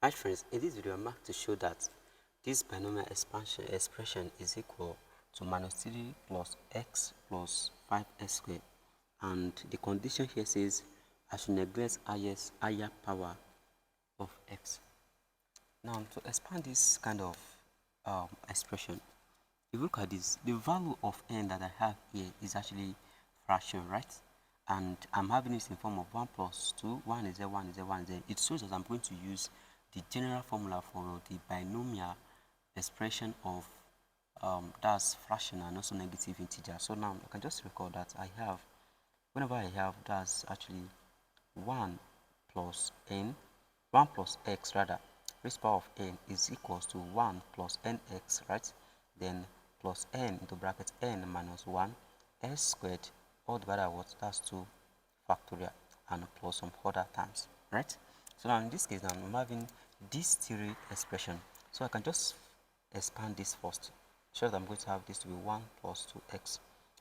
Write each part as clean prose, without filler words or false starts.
Hi friends, in this video I'm marked to show that this binomial expansion expression is equal to minus 3 plus x plus 5x squared, and the condition here says I should neglect higher power of x. Now to expand this kind of expression, if you look at this, the value of n that I have here is actually fraction, right? And I'm having this in form of 1 plus 2, 1 is there, 1 is there, 1 is there. It shows that I'm going to use the general formula for the binomial expression of that's fraction and also negative integer. So now I can just record that I have, whenever I have, that's actually 1 plus n, 1 plus x rather, raised power of n is equals to 1 plus nx, right? Then plus n into bracket n minus 1 s squared all divided by what? That's 2 factorial and plus some other terms, right? So now in this case, now I'm having this theory expression. So I can just expand this first. So that I'm going to have this to be 1 plus 2x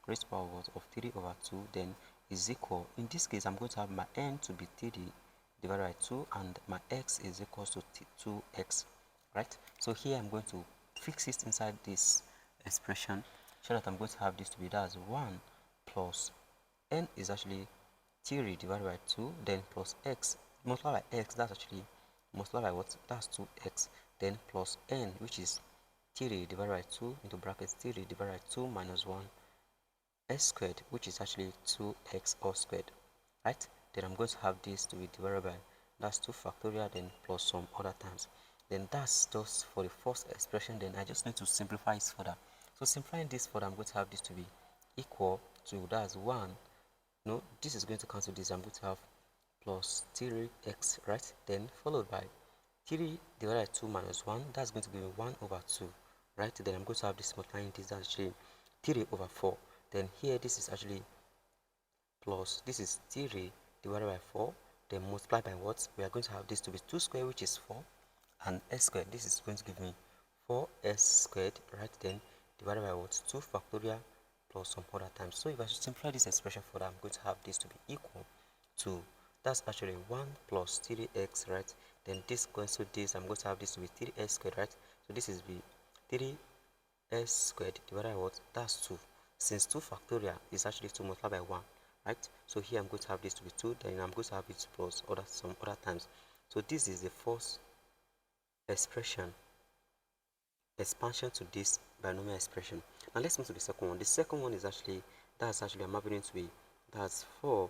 raised power of 3 over 2 then is equal. In this case, I'm going to have my n to be 3 divided by 2 and my x is equal to 2x, right? So here I'm going to fix it inside this expression so that I'm going to have this to be, that's 1 plus n is actually 3 divided by 2 then plus x multiplied by x, that's actually multiplied by what? That's 2x, then plus n, which is 3 divided by 2 into brackets 3 divided by 2 minus 1 s squared, which is actually 2x all squared, right? Then I'm going to have this to be divided by, that's 2 factorial then plus some other terms. Then that's just for the first expression. Then I just need to simplify it further. So simplifying this further, I'm going to have this to be equal to, that's 1, no, this is going to cancel this. I'm going to have plus 3x, right? Then followed by 3 divided by 2 minus 1, that's going to give me 1 over 2, right? Then I'm going to have this multiplying this, that's actually 3 over 4. Then here this is actually plus, this is 3 divided by 4, then multiply by what? We are going to have this to be 2 squared, which is 4, and s squared, this is going to give me 4s squared, right? Then divided by what? 2 factorial plus some other times. So if I should simplify this expression further, I'm going to have this to be equal to, that's actually 1 plus 3x, right? Then this goes to this, I'm going to have this to be 3s squared, right? So this is be 3s squared divided by what? That's 2. Since 2 factorial is actually 2 multiplied by 1, right? So here I'm going to have this to be 2, then I'm going to have it plus some other times. So this is the first expression, expansion to this binomial expression. Now let's move to the second one. The second one is actually, that's actually, I'm having it to be, that's 4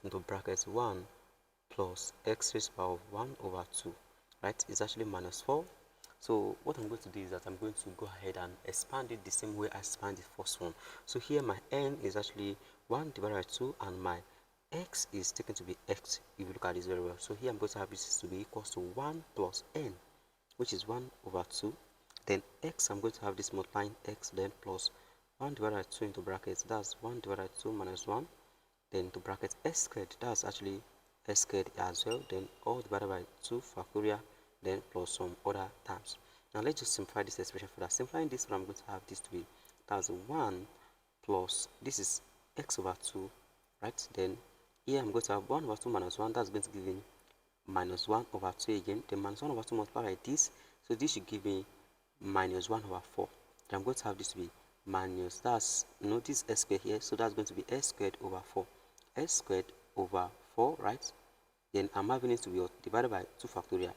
into brackets 1 plus x raised to the power of 1 over 2, right? It's actually minus 4. So what I'm going to do is that I'm going to go ahead and expand it the same way I expand the first one. So here my n is actually 1 divided by 2 and my x is taken to be x, if you look at this very well. So here I'm going to have this to be equals to 1 plus n, which is 1 over 2. Then x, I'm going to have this multiplying x, then plus 1 divided by 2 into brackets, that's 1 divided by 2 minus 1, then into brackets s squared, that's actually s squared as well, then all divided by 2 factorial, then plus some other terms. Now let's just simplify this expression further. Simplifying this, I'm going to have this to be, that's 1 plus, this is x over 2, right? Then here I'm going to have 1 over 2 minus 1, that's going to give me minus 1 over 2 again, then minus 1 over 2 multiplied by this, so this should give me minus 1 over 4. Then I'm going to have this to be minus, that's, notice s squared here, so that's going to be s squared over 4, s squared over 4, right? Then I'm having it to be divided by 2 factorial,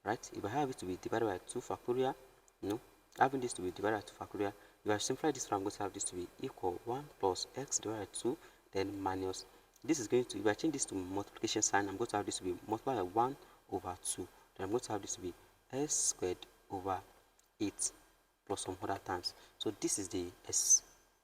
right? If I have it to be divided by 2 factorial, no, having this to be divided by 2 factorial, if I simplify this, I'm going to have this to be equal 1 plus x divided by 2, then minus, this is going to, if I change this to multiplication sign, I'm going to have this to be multiplied by 1 over 2, then I'm going to have this to be s squared over 8 plus some other terms. So this is the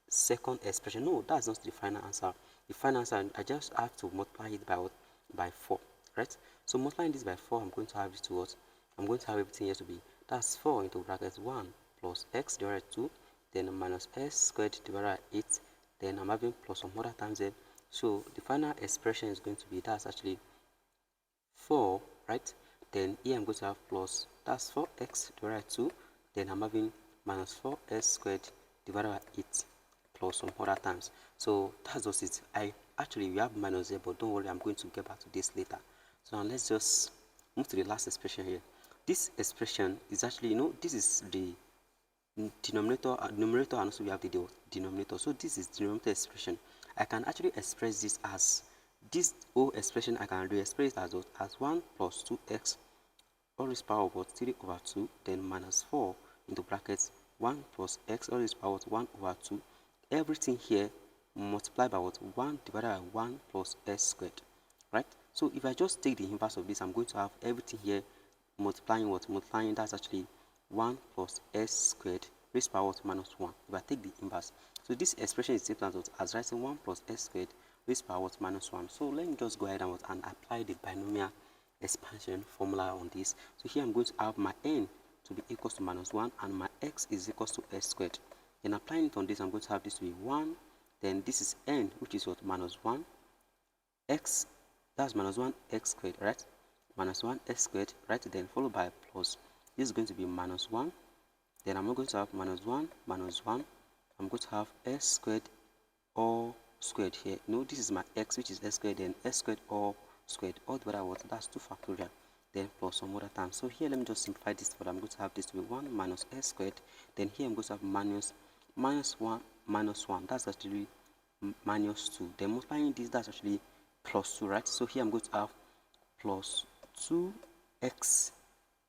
second expression. No, that's not the final answer. The final answer, I just have to multiply it by what? By 4, right? So multiplying this by 4, I'm going to have it to what? I'm going to have everything here to be, that's 4 into brackets 1 plus x divided by 2, then minus s squared divided by 8, then I'm having plus some other terms there. So the final expression is going to be, that's actually 4, right? Then here I'm going to have plus, that's 4x divided by 2, then I'm having minus 4s squared divided by 8 plus some other terms. So that's just it. We have minus here, but don't worry, I'm going to get back to this later. So now let's just move to the last expression here. this expression is actually, this is the numerator, and also we have the denominator. So this is denominator expression. I can actually express this as this whole expression. I can re-express it as 1 plus 2x all raised power of 3 over 2, then minus 4 into brackets 1 plus x all raised power 1 over 2. Everything here multiplied by 1 divided by 1 plus s squared, right? So if I just take the inverse of this, I'm going to have everything here multiplying multiplying. That's actually 1 plus s squared raised power minus 1. If I take the inverse, so this expression is simple as writing 1 plus s squared raised power minus 1. So let me just go ahead and apply the binomial expansion formula on this. So here I'm going to have my n to be equals to minus 1 and my x is equals to s squared. Then applying it on this, I'm going to have this to be 1. Then this is n, which is minus 1. X, that's minus 1 x squared, right? Minus 1 x squared, right? Then followed by plus. This is going to be minus 1. Then I'm not going to have minus 1, minus 1. I'm going to have s squared all squared here. No, this is my x, which is s squared, then s squared all squared. All divided by that's 2 factorial. Then plus some other terms. So here, let me just simplify this further. I'm going to have this to be 1 minus s squared. Then here I'm going to have minus 1 minus 1. That's actually minus 2. Then multiplying this, that's actually plus 2, right? So here I'm going to have plus 2x.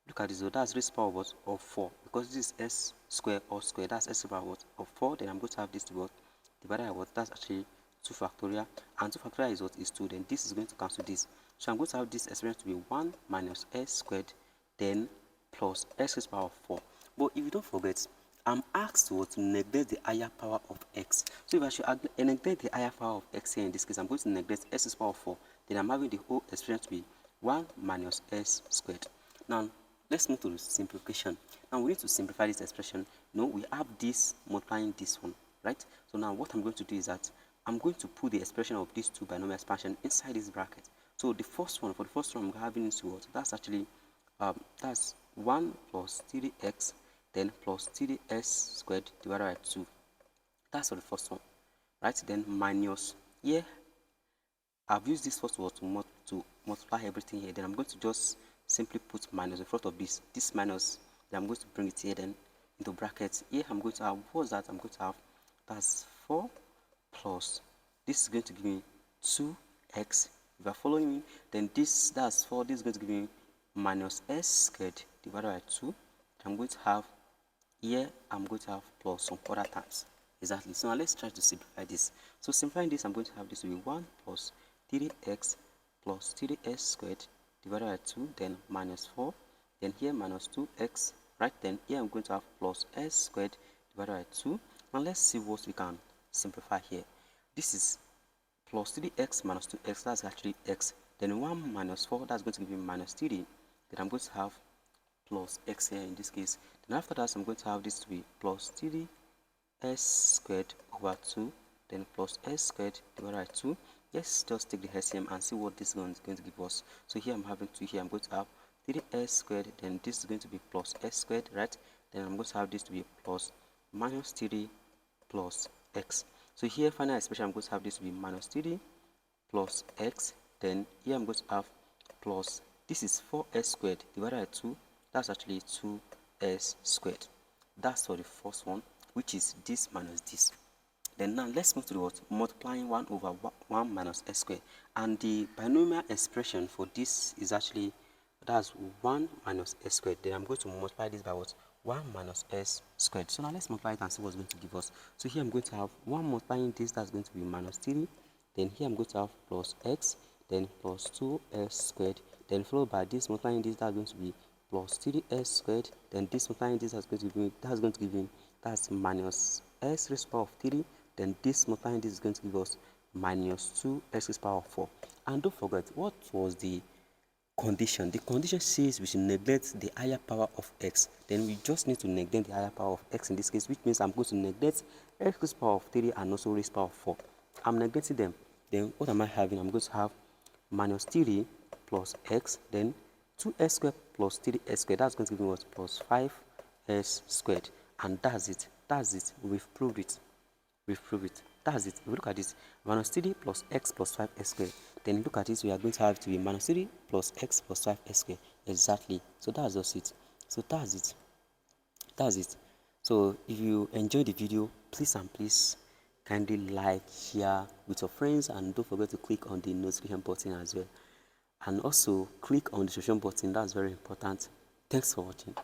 Look at this, so that's raised power of 4, because this is s square or square. That's s power of 4. Then I'm going to have this to be divided by that's actually 2 factorial, and 2 factorial is is 2. Then this is going to cancel this. So I'm going to have this expression to be 1 minus s squared, then plus x raised power of 4. But if you don't forget, I'm asked to neglect the higher power of x. So if I should neglect the higher power of x here in this case, I'm going to neglect s raised power of 4. Then I'm having the whole expression to be 1 minus s squared. Now, let's move to the simplification. Now, we need to simplify this expression. We have this multiplying this one, right? So now what I'm going to do is that I'm going to put the expression of these two binomial expansion inside this bracket. So the first one, I'm having into what? That's actually, that's 1 plus 3x, then plus 3s squared divided by 2. That's for the first one, right? Then minus, here, I've used this first word to multiply everything here. Then I'm going to just simply put minus in front of this minus. Then I'm going to bring it here then into brackets. Here I'm going to have, what's that? I'm going to have, that's 4 plus, this is going to give me 2x. If you're following me, then that's 4. This is going to give me minus s squared divided by 2. I'm going to have, here I'm going to have plus some other terms. Exactly. So now let's try to simplify this. So simplifying this, I'm going to have this to be 1 plus 3x plus 3s squared divided by 2, then minus 4, then here minus 2x, right? Then here I'm going to have plus s squared divided by 2. Now let's see what we can simplify here. This is plus 3x minus 2x, that's actually x. Then 1 minus 4, that's going to give me minus 3. Then I'm going to have plus x here in this case. Then after that, I'm going to have this to be plus 3s squared over 2, then plus s squared divided by 2. Let's just take the LCM and see what this one is going to give us. So here I'm having 2, here I'm going to have 3s squared, then this is going to be plus s squared, right? Then I'm going to have this to be plus minus 3 plus x. So here, final expression, I'm going to have this to be minus 3 plus x. Then here I'm going to have plus, this is 4s squared divided by 2. That's actually 2s squared. That's for the first one, which is this minus this. Then now let's move to the what? Multiplying 1 over 1 minus s squared. And the binomial expression for this is actually, that's 1 minus s squared. Then I'm going to multiply this by what? 1 minus s squared. So now let's multiply it and see what's going to give us. So here I'm going to have 1 multiplying this, that's going to be minus 3. Then here I'm going to have plus x, then plus 2s squared. Then followed by this multiplying this, that's going to be plus 3s squared. Then this multiplying this, that's going to give me, that's minus s raised to the power of 3. Then this multiplying this is going to give us minus 2x raised to the power of 4. And don't forget, what was the condition? The condition says we should neglect the higher power of x. Then we just need to neglect the higher power of x in this case, which means I'm going to neglect x raised to the power of 3 and also raised to the power of 4. I'm neglecting them. Then what am I having? I'm going to have minus 3 plus x, then 2s squared plus 3s squared. That's going to give me what? Plus 5s squared. And that's it. That's it. We've proved it. We've proved it. That's it. If we look at this, minus 3 plus x plus 5s squared. Then look at it, we are going to have to be minus 3 plus x plus 5x squared. Exactly. So that's just it. So that's it. That's it. So if you enjoyed the video, please and please kindly like, share with your friends, and don't forget to click on the notification button as well. And also click on the subscription button. That's very important. Thanks for watching.